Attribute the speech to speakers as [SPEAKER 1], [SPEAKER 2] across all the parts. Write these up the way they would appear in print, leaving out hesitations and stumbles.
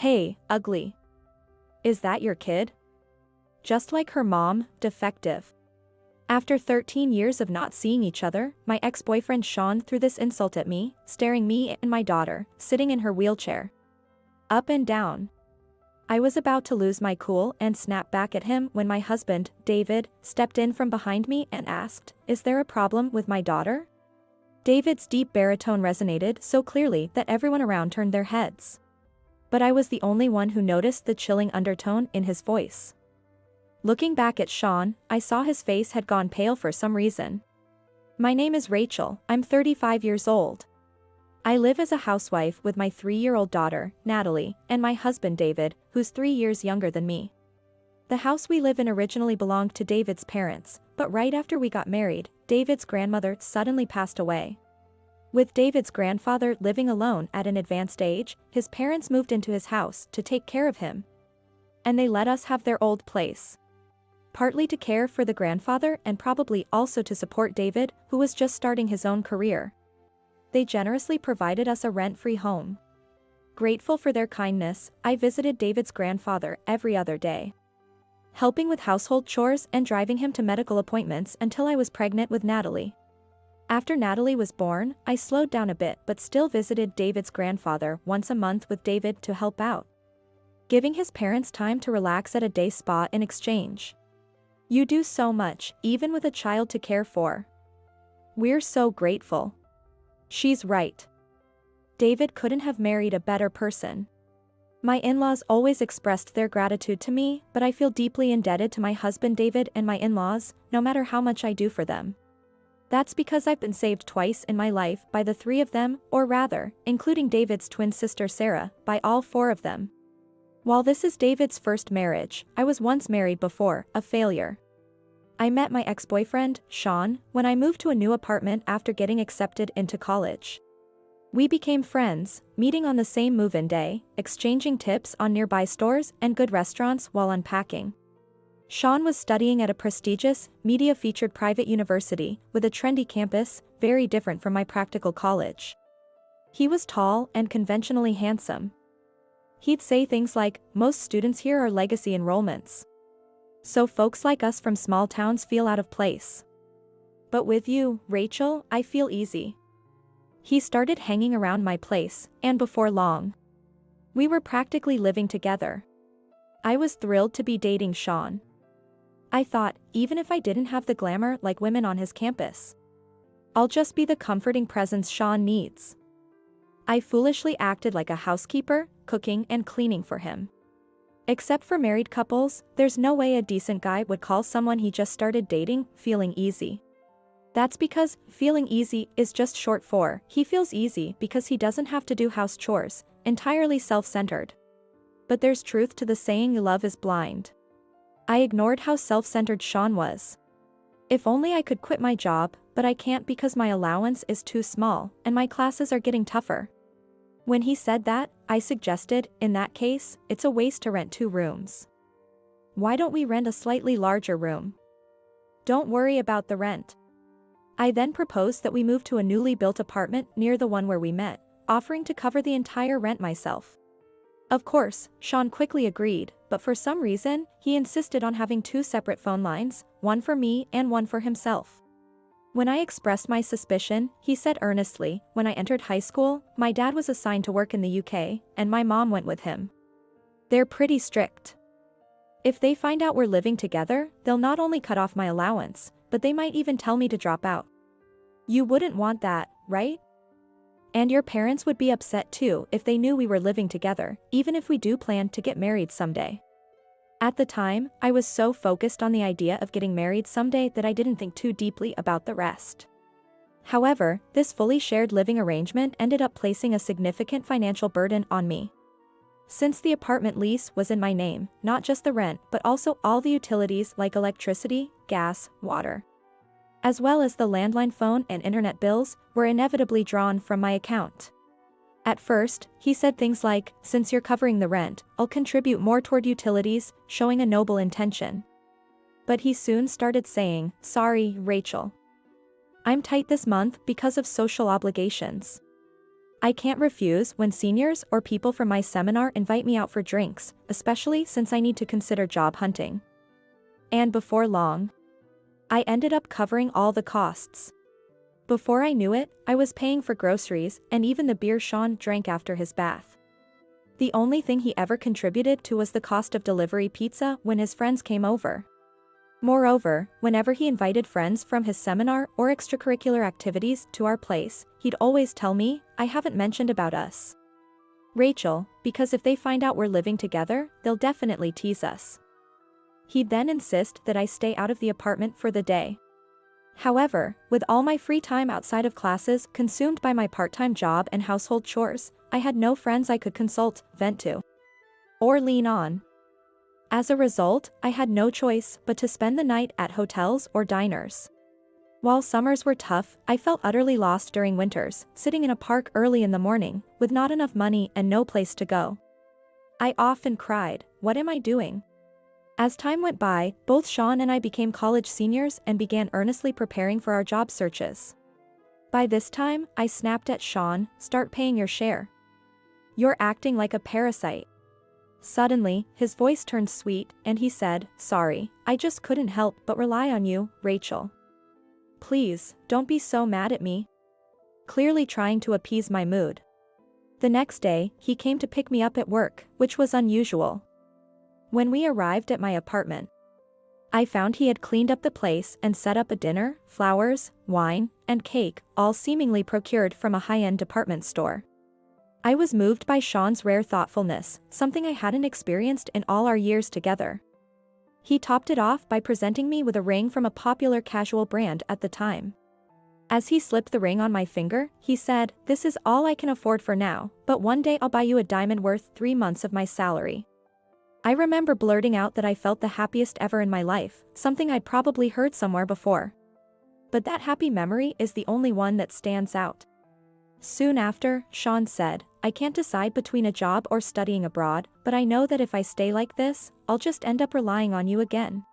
[SPEAKER 1] Hey, ugly. Is that your kid? Just like her mom, defective. After 13 years of not seeing each other, my ex-boyfriend Sean threw this insult at me, staring me and my daughter, sitting in her wheelchair. Up and down. I was about to lose my cool and snap back at him when my husband, David, stepped in from behind me and asked, "Is there a problem with my daughter?" David's deep baritone resonated so clearly that everyone around turned their heads. But I was the only one who noticed the chilling undertone in his voice. Looking back at Sean, I saw his face had gone pale for some reason. "My name is Rachel, I'm 35 years old. I live as a housewife with my 3-year-old daughter, Natalie, and my husband David, who's 3 years younger than me. The house we live in originally belonged to David's parents, but right after we got married, David's grandmother suddenly passed away. With David's grandfather living alone at an advanced age, his parents moved into his house to take care of him. And they let us have their old place. Partly to care for the grandfather and probably also to support David, who was just starting his own career. They generously provided us a rent-free home. Grateful for their kindness, I visited David's grandfather every other day, helping with household chores and driving him to medical appointments until I was pregnant with Natalie. After Natalie was born, I slowed down a bit but still visited David's grandfather once a month with David to help out, giving his parents time to relax at a day spa in exchange. You do so much, even with a child to care for. We're so grateful. She's right. David couldn't have married a better person. My in-laws always expressed their gratitude to me, but I feel deeply indebted to my husband David and my in-laws, no matter how much I do for them. That's because I've been saved twice in my life by the 3 of them, or rather, including David's twin sister Sarah, by all 4 of them. While this is David's first marriage, I was once married before, a failure. I met my ex-boyfriend, Sean, when I moved to a new apartment after getting accepted into college. We became friends, meeting on the same move-in day, exchanging tips on nearby stores and good restaurants while unpacking. Sean was studying at a prestigious, media-featured private university with a trendy campus, very different from my practical college. He was tall and conventionally handsome. He'd say things like, "Most students here are legacy enrollments. So folks like us from small towns feel out of place. But with you, Rachel, I feel easy." He started hanging around my place, and before long, we were practically living together. I was thrilled to be dating Sean. I thought, even if I didn't have the glamour like women on his campus, I'll just be the comforting presence Sean needs. I foolishly acted like a housekeeper, cooking and cleaning for him. Except for married couples, there's no way a decent guy would call someone he just started dating feeling easy. That's because feeling easy is just short for he feels easy because he doesn't have to do house chores, entirely self-centered. But there's truth to the saying love is blind. I ignored how self-centered Sean was. If only I could quit my job, but I can't because my allowance is too small and my classes are getting tougher. When he said that, I suggested, in that case, it's a waste to rent 2 rooms. Why don't we rent a slightly larger room? Don't worry about the rent. I then proposed that we move to a newly built apartment near the one where we met, offering to cover the entire rent myself. Of course, Sean quickly agreed, but for some reason, he insisted on having 2 separate phone lines, one for me and one for himself. When I expressed my suspicion, he said earnestly, "When I entered high school, my dad was assigned to work in the UK, and my mom went with him. They're pretty strict. If they find out we're living together, they'll not only cut off my allowance, but they might even tell me to drop out. You wouldn't want that, right? And your parents would be upset too if they knew we were living together, even if we do plan to get married someday." At the time, I was so focused on the idea of getting married someday that I didn't think too deeply about the rest. However, this fully shared living arrangement ended up placing a significant financial burden on me. Since the apartment lease was in my name, not just the rent but also all the utilities like electricity, gas, water, as well as the landline phone and internet bills, were inevitably drawn from my account. At first, he said things like, "Since you're covering the rent, I'll contribute more toward utilities," showing a noble intention. But he soon started saying, "Sorry, Rachel. I'm tight this month because of social obligations. I can't refuse when seniors or people from my seminar invite me out for drinks, especially since I need to consider job hunting. And before long, I ended up covering all the costs. Before I knew it, I was paying for groceries and even the beer Sean drank after his bath. The only thing he ever contributed to was the cost of delivery pizza when his friends came over. Moreover, whenever he invited friends from his seminar or extracurricular activities to our place, he'd always tell me, "I haven't mentioned about us, Rachel, because if they find out we're living together, they'll definitely tease us." He'd then insist that I stay out of the apartment for the day. However, with all my free time outside of classes consumed by my part-time job and household chores, I had no friends I could consult, vent to, or lean on. As a result, I had no choice but to spend the night at hotels or diners. While summers were tough, I felt utterly lost during winters, sitting in a park early in the morning, with not enough money and no place to go. I often cried, "What am I doing?" As time went by, both Sean and I became college seniors and began earnestly preparing for our job searches. By this time, I snapped at Sean, "Start paying your share. You're acting like a parasite." Suddenly, his voice turned sweet, and he said, "Sorry, I just couldn't help but rely on you, Rachel. Please, don't be so mad at me." Clearly trying to appease my mood. The next day, he came to pick me up at work, which was unusual. When we arrived at my apartment, I found he had cleaned up the place and set up a dinner, flowers, wine, and cake, all seemingly procured from a high-end department store. I was moved by Sean's rare thoughtfulness, something I hadn't experienced in all our years together. He topped it off by presenting me with a ring from a popular casual brand at the time. As he slipped the ring on my finger, he said, "This is all I can afford for now, but one day I'll buy you a diamond worth 3 months of my salary." I remember blurting out that I felt the happiest ever in my life, something I'd probably heard somewhere before. But that happy memory is the only one that stands out. Soon after, Sean said, "I can't decide between a job or studying abroad, but I know that if I stay like this, I'll just end up relying on you again.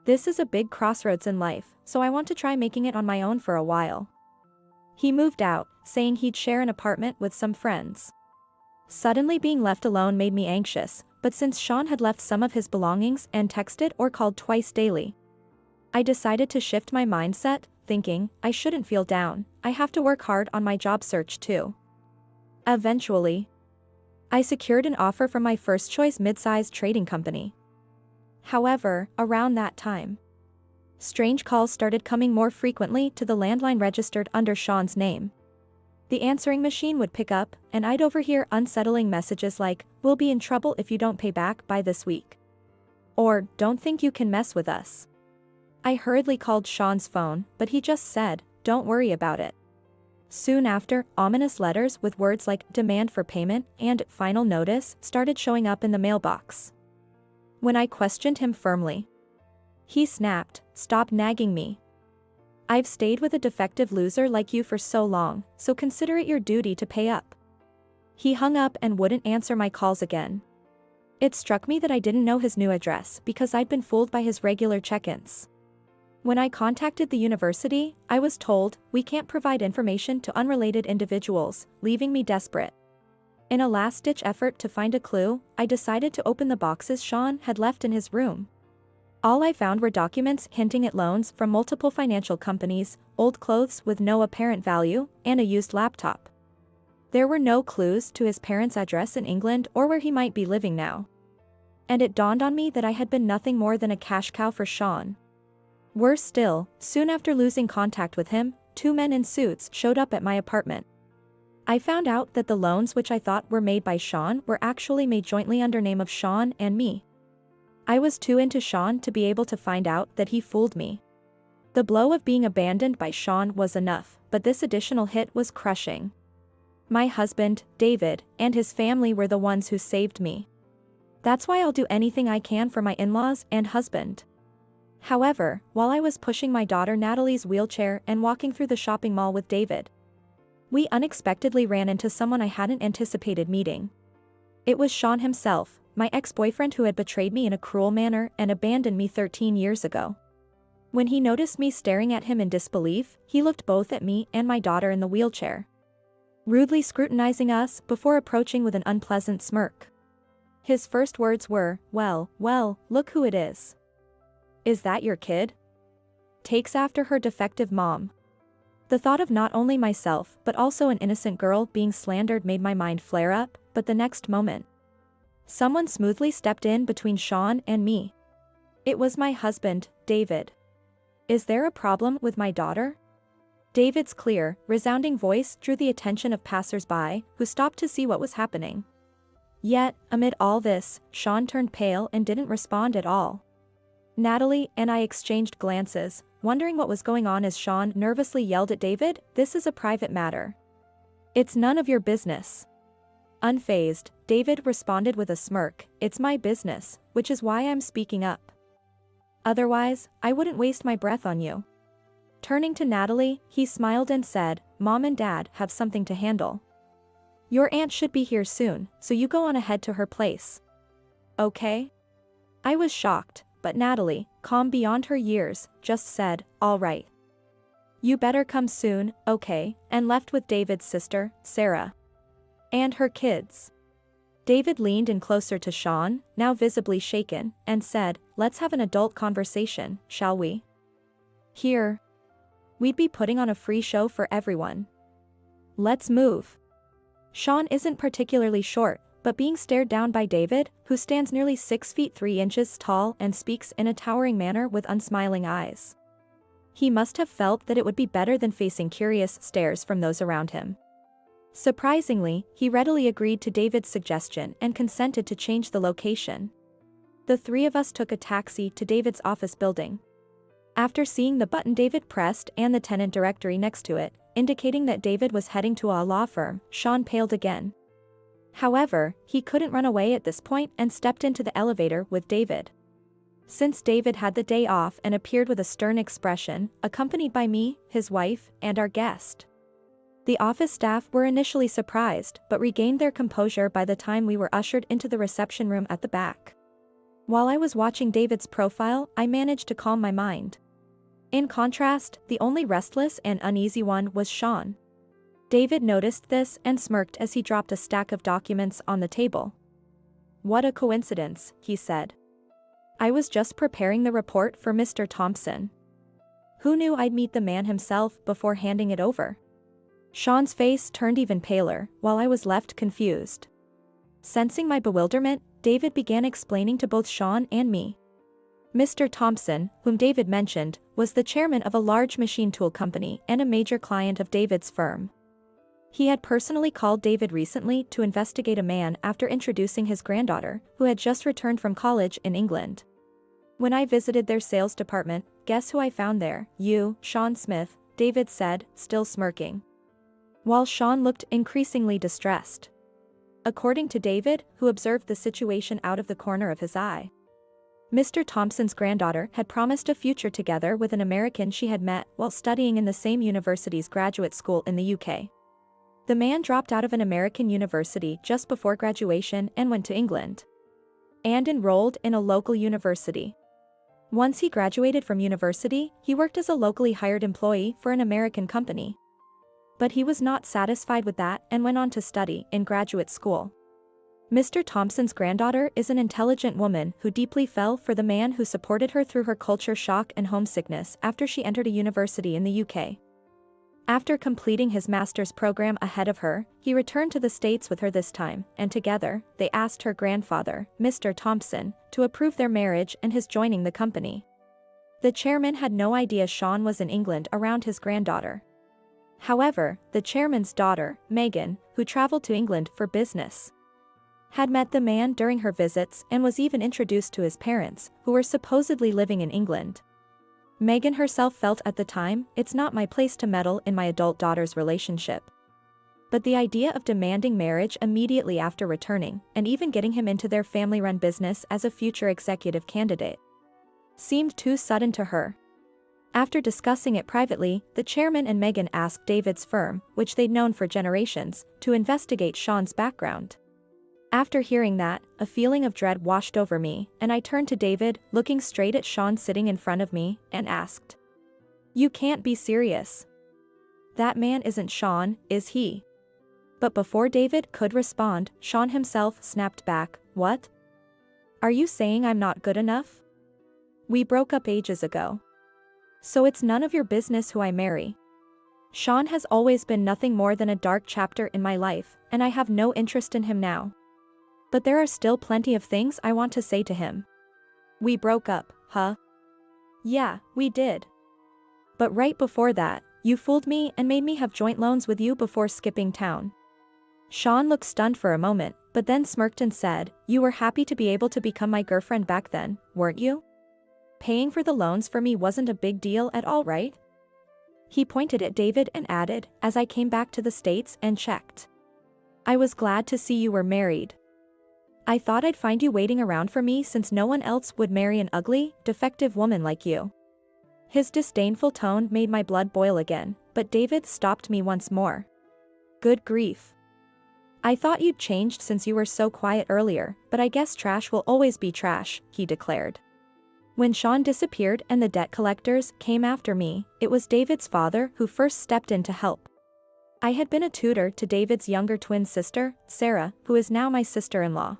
[SPEAKER 1] This is a big crossroads in life, so I want to try making it on my own for a while." He moved out, saying he'd share an apartment with some friends. Suddenly being left alone made me anxious, but since Sean had left some of his belongings and texted or called twice daily, I decided to shift my mindset, thinking, I shouldn't feel down, I have to work hard on my job search too. Eventually, I secured an offer from my first-choice mid-sized trading company. However, around that time, strange calls started coming more frequently to the landline registered under Sean's name. The answering machine would pick up, and I'd overhear unsettling messages like, "We'll be in trouble if you don't pay back by this week." Or, "Don't think you can mess with us." I hurriedly called Sean's phone, but he just said, "Don't worry about it." Soon after, ominous letters with words like "demand for payment" and "final notice" started showing up in the mailbox. When I questioned him firmly, he snapped, "Stop nagging me. I've stayed with a defective loser like you for so long, so consider it your duty to pay up." He hung up and wouldn't answer my calls again. It struck me that I didn't know his new address because I'd been fooled by his regular check-ins. When I contacted the university, I was told, "We can't provide information to unrelated individuals," leaving me desperate. In a last-ditch effort to find a clue, I decided to open the boxes Sean had left in his room. All I found were documents hinting at loans from multiple financial companies, old clothes with no apparent value, and a used laptop. There were no clues to his parents' address in England or where he might be living now. And it dawned on me that I had been nothing more than a cash cow for Sean. Worse still, soon after losing contact with him, 2 men in suits showed up at my apartment. I found out that the loans which I thought were made by Sean were actually made jointly under name of Sean and me. I was too into Sean to be able to find out that he fooled me. The blow of being abandoned by Sean was enough, but this additional hit was crushing. My husband, David, and his family were the ones who saved me. That's why I'll do anything I can for my in-laws and husband. However, while I was pushing my daughter Natalie's wheelchair and walking through the shopping mall with David, we unexpectedly ran into someone I hadn't anticipated meeting. It was Sean himself, my ex-boyfriend who had betrayed me in a cruel manner and abandoned me 13 years ago. When he noticed me staring at him in disbelief, he looked both at me and my daughter in the wheelchair. rudely scrutinizing us before approaching with an unpleasant smirk. His first words were, well, look who it is. Is that your kid? Takes after her defective mom. The thought of not only myself but also an innocent girl being slandered made my mind flare up, but the next moment, someone smoothly stepped in between Sean and me. It was my husband, David. Is there a problem with my daughter? David's clear, resounding voice drew the attention of passers-by, who stopped to see what was happening. Yet, amid all this, Sean turned pale and didn't respond at all. Natalie and I exchanged glances, wondering what was going on as Sean nervously yelled at David, "This is a private matter. It's none of your business." Unfazed, David responded with a smirk, "It's my business, which is why I'm speaking up. Otherwise, I wouldn't waste my breath on you." Turning to Natalie, he smiled and said, "Mom and Dad have something to handle. Your aunt should be here soon, so you go on ahead to her place. Okay?" I was shocked, but Natalie, calm beyond her years, just said, "All right. You better come soon, okay," and left with David's sister, Sarah, and her kids. David leaned in closer to Sean, now visibly shaken, and said, "Let's have an adult conversation, shall we? Here. We'd be putting on a free show for everyone. Let's move." Sean isn't particularly short, but being stared down by David, who stands nearly 6 feet 3 inches tall and speaks in a towering manner with unsmiling eyes. He must have felt that it would be better than facing curious stares from those around him. Surprisingly, he readily agreed to David's suggestion and consented to change the location. The three of us took a taxi to David's office building. After seeing the button David pressed and the tenant directory next to it, indicating that David was heading to a law firm, Sean paled again. However, he couldn't run away at this point and stepped into the elevator with David. Since David had the day off and appeared with a stern expression, accompanied by me, his wife, and our guest. The office staff were initially surprised but regained their composure by the time we were ushered into the reception room at the back. While I was watching David's profile, I managed to calm my mind. In contrast, the only restless and uneasy one was Sean. David noticed this and smirked as he dropped a stack of documents on the table. "What a coincidence," he said. "I was just preparing the report for Mr. Thompson. Who knew I'd meet the man himself before handing it over?" Sean's face turned even paler, while I was left confused. Sensing my bewilderment, David began explaining to both Sean and me. Mr. Thompson, whom David mentioned, was the chairman of a large machine tool company and a major client of David's firm. He had personally called David recently to investigate a man after introducing his granddaughter, who had just returned from college in England. "When I visited their sales department, guess who I found there? You, Sean Smith," David said, still smirking, while Sean looked increasingly distressed. According to David, who observed the situation out of the corner of his eye, Mr. Thompson's granddaughter had promised a future together with an American she had met while studying in the same university's graduate school in the UK. The man dropped out of an American university just before graduation and went to England and enrolled in a local university. Once he graduated from university, he worked as a locally hired employee for an American company. But he was not satisfied with that and went on to study in graduate school. Mr. Thompson's granddaughter is an intelligent woman who deeply fell for the man who supported her through her culture shock and homesickness after she entered a university in the UK. After completing his master's program ahead of her, he returned to the States with her this time, and together, they asked her grandfather, Mr. Thompson, to approve their marriage and his joining the company. The chairman had no idea Sean was in England around his granddaughter. However, the chairman's daughter, Megan, who traveled to England for business, had met the man during her visits and was even introduced to his parents, who were supposedly living in England. Megan herself felt at the time, "It's not my place to meddle in my adult daughter's relationship." But the idea of demanding marriage immediately after returning, and even getting him into their family-run business as a future executive candidate, seemed too sudden to her. After discussing it privately, the chairman and Megan asked David's firm, which they'd known for generations, to investigate Sean's background. After hearing that, a feeling of dread washed over me, and I turned to David, looking straight at Sean sitting in front of me, and asked, "You can't be serious. That man isn't Sean, is he?" But before David could respond, Sean himself snapped back, "What? Are you saying I'm not good enough? We broke up ages ago. So it's none of your business who I marry." Sean has always been nothing more than a dark chapter in my life, and I have no interest in him now. But there are still plenty of things I want to say to him. "We broke up, huh?" "Yeah, we did. But right before that, you fooled me and made me have joint loans with you before skipping town." Sean looked stunned for a moment, but then smirked and said, "You were happy to be able to become my girlfriend back then, weren't you? Paying for the loans for me wasn't a big deal at all, right?" He pointed at David and added, "As I came back to the States and checked. I was glad to see you were married. I thought I'd find you waiting around for me since no one else would marry an ugly, defective woman like you." His disdainful tone made my blood boil again, but David stopped me once more. "Good grief. I thought you'd changed since you were so quiet earlier, but I guess trash will always be trash," he declared. When Sean disappeared and the debt collectors came after me, it was David's father who first stepped in to help. I had been a tutor to David's younger twin sister, Sarah, who is now my sister-in-law.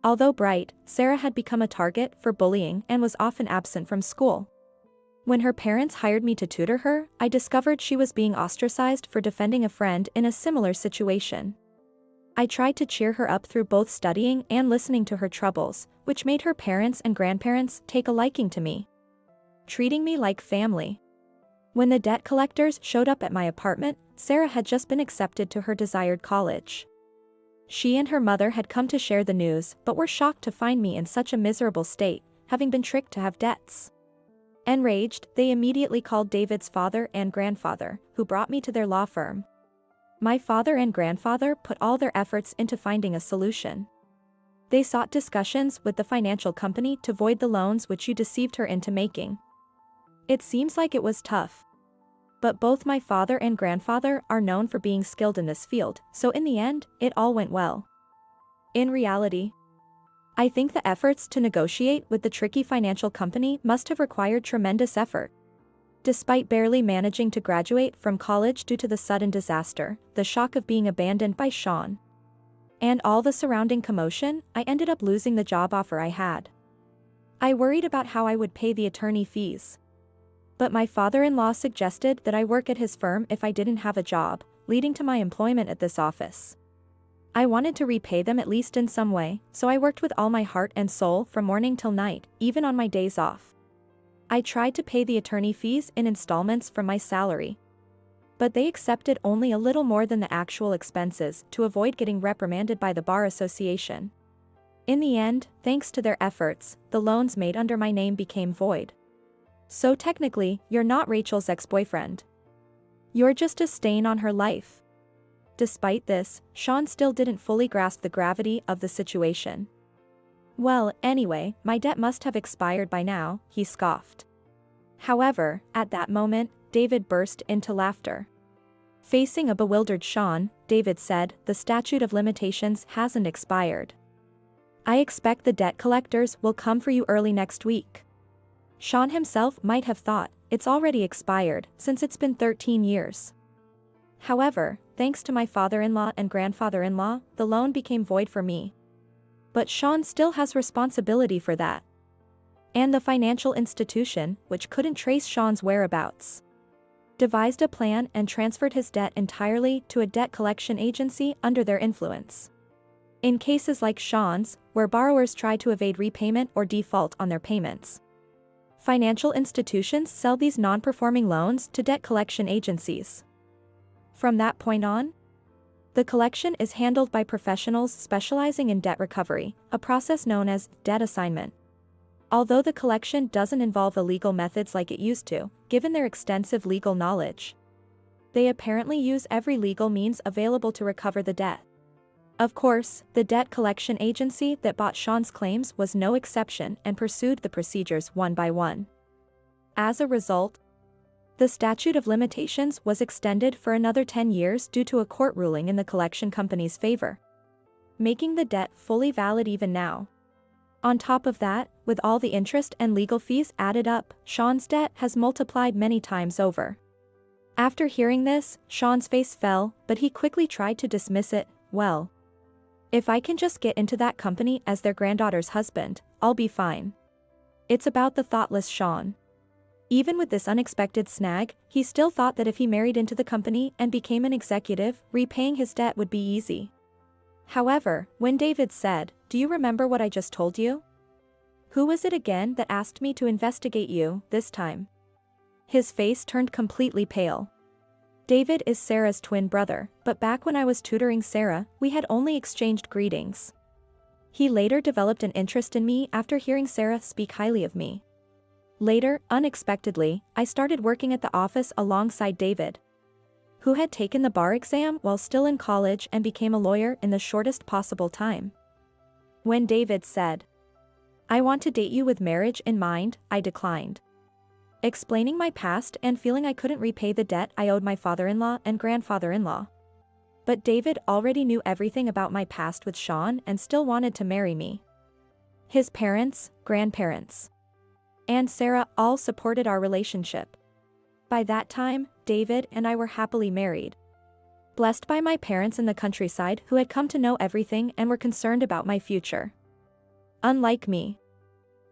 [SPEAKER 1] Although bright, Sarah had become a target for bullying and was often absent from school. When her parents hired me to tutor her, I discovered she was being ostracized for defending a friend in a similar situation. I tried to cheer her up through both studying and listening to her troubles, which made her parents and grandparents take a liking to me, treating me like family. When the debt collectors showed up at my apartment, Sarah had just been accepted to her desired college. She and her mother had come to share the news, but were shocked to find me in such a miserable state, having been tricked to have debts. Enraged, they immediately called David's father and grandfather, who brought me to their law firm. My father and grandfather put all their efforts into finding a solution. They sought discussions with the financial company to void the loans which you deceived her into making. It seems like it was tough. But both my father and grandfather are known for being skilled in this field, so in the end, it all went well. In reality, I think the efforts to negotiate with the tricky financial company must have required tremendous effort. Despite barely managing to graduate from college due to the sudden disaster, the shock of being abandoned by Sean, and all the surrounding commotion, I ended up losing the job offer I had. I worried about how I would pay the attorney fees. But my father-in-law suggested that I work at his firm if I didn't have a job, leading to my employment at this office. I wanted to repay them at least in some way, so I worked with all my heart and soul from morning till night, even on my days off. I tried to pay the attorney fees in installments from my salary. But they accepted only a little more than the actual expenses to avoid getting reprimanded by the Bar Association. In the end, thanks to their efforts, the loans made under my name became void. So technically, you're not Rachel's ex-boyfriend. You're just a stain on her life. Despite this, Sean still didn't fully grasp the gravity of the situation. "Well, anyway, my debt must have expired by now," he scoffed. However, at that moment, David burst into laughter. Facing a bewildered Sean, David said, "The statute of limitations hasn't expired. I expect the debt collectors will come for you early next week." Sean himself might have thought, it's already expired, since it's been 13 years. However, thanks to my father-in-law and grandfather-in-law, the loan became void for me. But Sean still has responsibility for that. And the financial institution, which couldn't trace Sean's whereabouts, devised a plan and transferred his debt entirely to a debt collection agency under their influence. In cases like Sean's, where borrowers try to evade repayment or default on their payments, financial institutions sell these non-performing loans to debt collection agencies. From that point on, the collection is handled by professionals specializing in debt recovery, a process known as debt assignment. Although the collection doesn't involve illegal methods like it used to, given their extensive legal knowledge, they apparently use every legal means available to recover the debt. Of course, the debt collection agency that bought Sean's claims was no exception and pursued the procedures one by one. As a result, the statute of limitations was extended for another 10 years due to a court ruling in the collection company's favor, making the debt fully valid even now. On top of that, with all the interest and legal fees added up, Sean's debt has multiplied many times over. After hearing this, Sean's face fell, but he quickly tried to dismiss it. Well, if I can just get into that company as their granddaughter's husband, I'll be fine. It's about the thoughtless Sean. Even with this unexpected snag, he still thought that if he married into the company and became an executive, repaying his debt would be easy. However, when David said, "Do you remember what I just told you? Who was it again that asked me to investigate you this time?" His face turned completely pale. David is Sarah's twin brother, but back when I was tutoring Sarah, we had only exchanged greetings. He later developed an interest in me after hearing Sarah speak highly of me. Later, unexpectedly, I started working at the office alongside David, who had taken the bar exam while still in college and became a lawyer in the shortest possible time. When David said, "I want to date you with marriage in mind," I declined, explaining my past and feeling I couldn't repay the debt I owed my father-in-law and grandfather-in-law. But David already knew everything about my past with Sean and still wanted to marry me. His parents, grandparents, and Sarah all supported our relationship. By that time, David and I were happily married, blessed by my parents in the countryside who had come to know everything and were concerned about my future. Unlike me,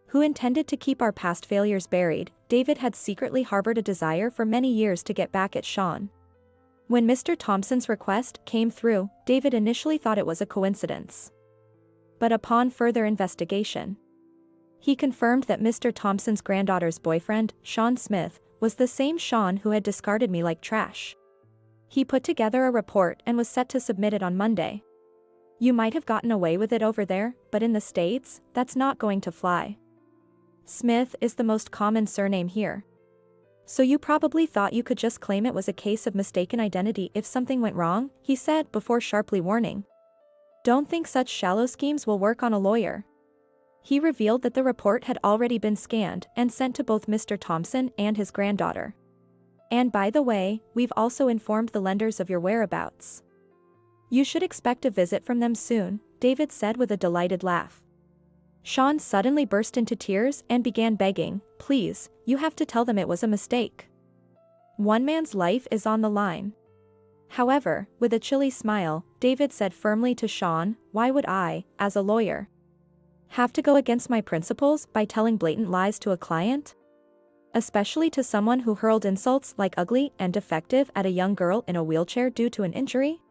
[SPEAKER 1] who intended to keep our past failures buried, David had secretly harbored a desire for many years to get back at Sean. When Mr. Thompson's request came through, David initially thought it was a coincidence. But upon further investigation, he confirmed that Mr. Thompson's granddaughter's boyfriend, Sean Smith, was the same Sean who had discarded me like trash. He put together a report and was set to submit it on Monday. You might have gotten away with it over there, but in the States, that's not going to fly. Smith is the most common surname here. So you probably thought you could just claim it was a case of mistaken identity if something went wrong, he said before sharply warning. Don't think such shallow schemes will work on a lawyer. He revealed that the report had already been scanned and sent to both Mr. Thompson and his granddaughter. And by the way, we've also informed the lenders of your whereabouts. You should expect a visit from them soon, David said with a delighted laugh. Sean suddenly burst into tears and began begging, "Please, you have to tell them it was a mistake. One man's life is on the line." However, with a chilly smile, David said firmly to Sean, "Why would I, as a lawyer, have to go against my principles by telling blatant lies to a client? Especially to someone who hurled insults like ugly and defective at a young girl in a wheelchair due to an injury?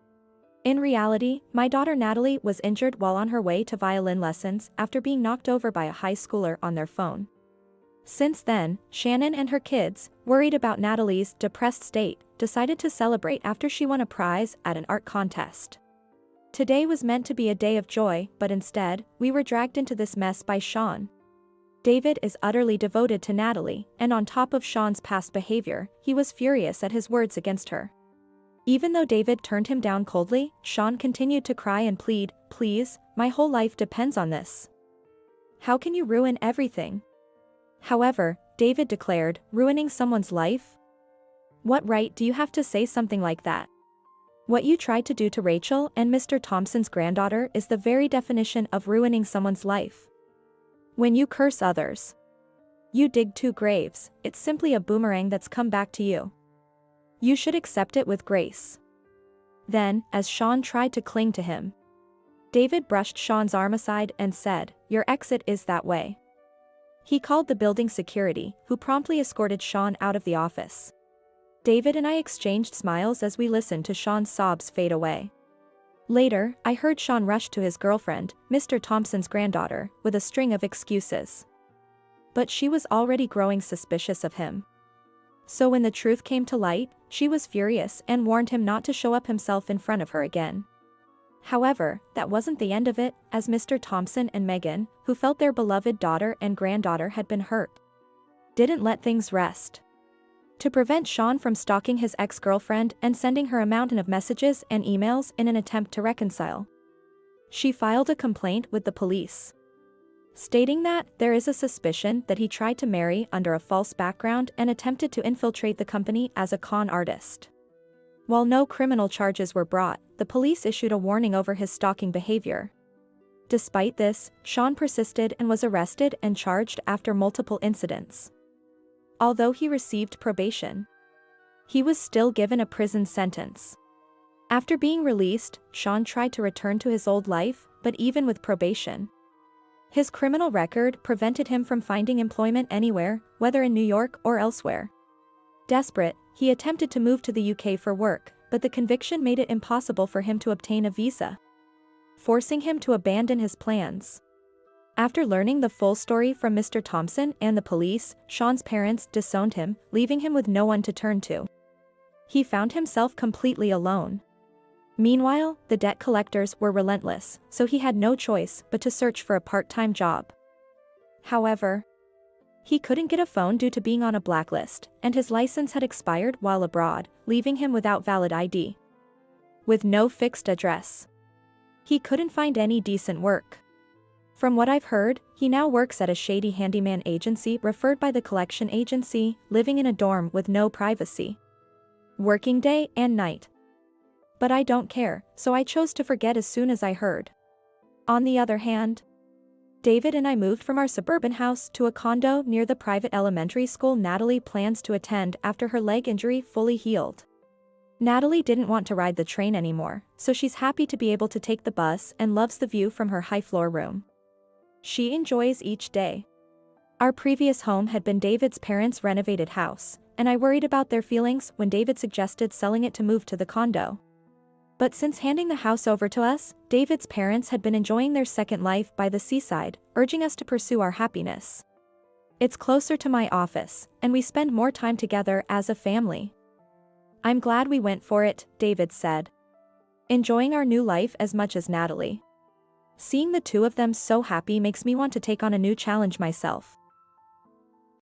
[SPEAKER 1] In reality, my daughter Natalie was injured while on her way to violin lessons after being knocked over by a high schooler on their phone. Since then, Shannon and her kids, worried about Natalie's depressed state, decided to celebrate after she won a prize at an art contest. Today was meant to be a day of joy, but instead, we were dragged into this mess by Sean. David is utterly devoted to Natalie, and on top of Sean's past behavior, he was furious at his words against her. Even though David turned him down coldly, Sean continued to cry and plead, "Please, my whole life depends on this. How can you ruin everything?" However, David declared, "Ruining someone's life? What right do you have to say something like that? What you tried to do to Rachel and Mr. Thompson's granddaughter is the very definition of ruining someone's life. When you curse others, you dig two graves, it's simply a boomerang that's come back to you. You should accept it with grace." Then, as Sean tried to cling to him, David brushed Sean's arm aside and said, "Your exit is that way." He called the building security, who promptly escorted Sean out of the office. David and I exchanged smiles as we listened to Sean's sobs fade away. Later, I heard Sean rush to his girlfriend, Mr. Thompson's granddaughter, with a string of excuses. But she was already growing suspicious of him. So when the truth came to light, she was furious and warned him not to show up himself in front of her again. However, that wasn't the end of it, as Mr. Thompson and Megan, who felt their beloved daughter and granddaughter had been hurt, didn't let things rest. To prevent Sean from stalking his ex-girlfriend and sending her a mountain of messages and emails in an attempt to reconcile, she filed a complaint with the police, stating that there is a suspicion that he tried to marry under a false background and attempted to infiltrate the company as a con artist. While no criminal charges were brought, the police issued a warning over his stalking behavior. Despite this, Sean persisted and was arrested and charged after multiple incidents. Although he received probation, He was still given a prison sentence. After being released, Sean tried to return to his old life, but even with probation, his criminal record prevented him from finding employment anywhere, whether in New York or elsewhere. Desperate, he attempted to move to the UK for work, but the conviction made it impossible for him to obtain a visa, forcing him to abandon his plans. After learning the full story from Mr. Thompson and the police, Sean's parents disowned him, leaving him with no one to turn to. He found himself completely alone. Meanwhile, the debt collectors were relentless, so he had no choice but to search for a part-time job. However, he couldn't get a phone due to being on a blacklist, and his license had expired while abroad, leaving him without valid ID. With no fixed address, he couldn't find any decent work. From what I've heard, he now works at a shady handyman agency referred by the collection agency, living in a dorm with no privacy, working day and night. But I don't care, so I chose to forget as soon as I heard. On the other hand, David and I moved from our suburban house to a condo near the private elementary school Natalie plans to attend after her leg injury fully healed. Natalie didn't want to ride the train anymore, so she's happy to be able to take the bus and loves the view from her high-floor room. She enjoys each day. Our previous home had been David's parents' renovated house, and I worried about their feelings when David suggested selling it to move to the condo. But since handing the house over to us, David's parents had been enjoying their second life by the seaside, urging us to pursue our happiness. It's closer to my office, and we spend more time together as a family. I'm glad we went for it, David said, enjoying our new life as much as Natalie. Seeing the two of them so happy makes me want to take on a new challenge myself.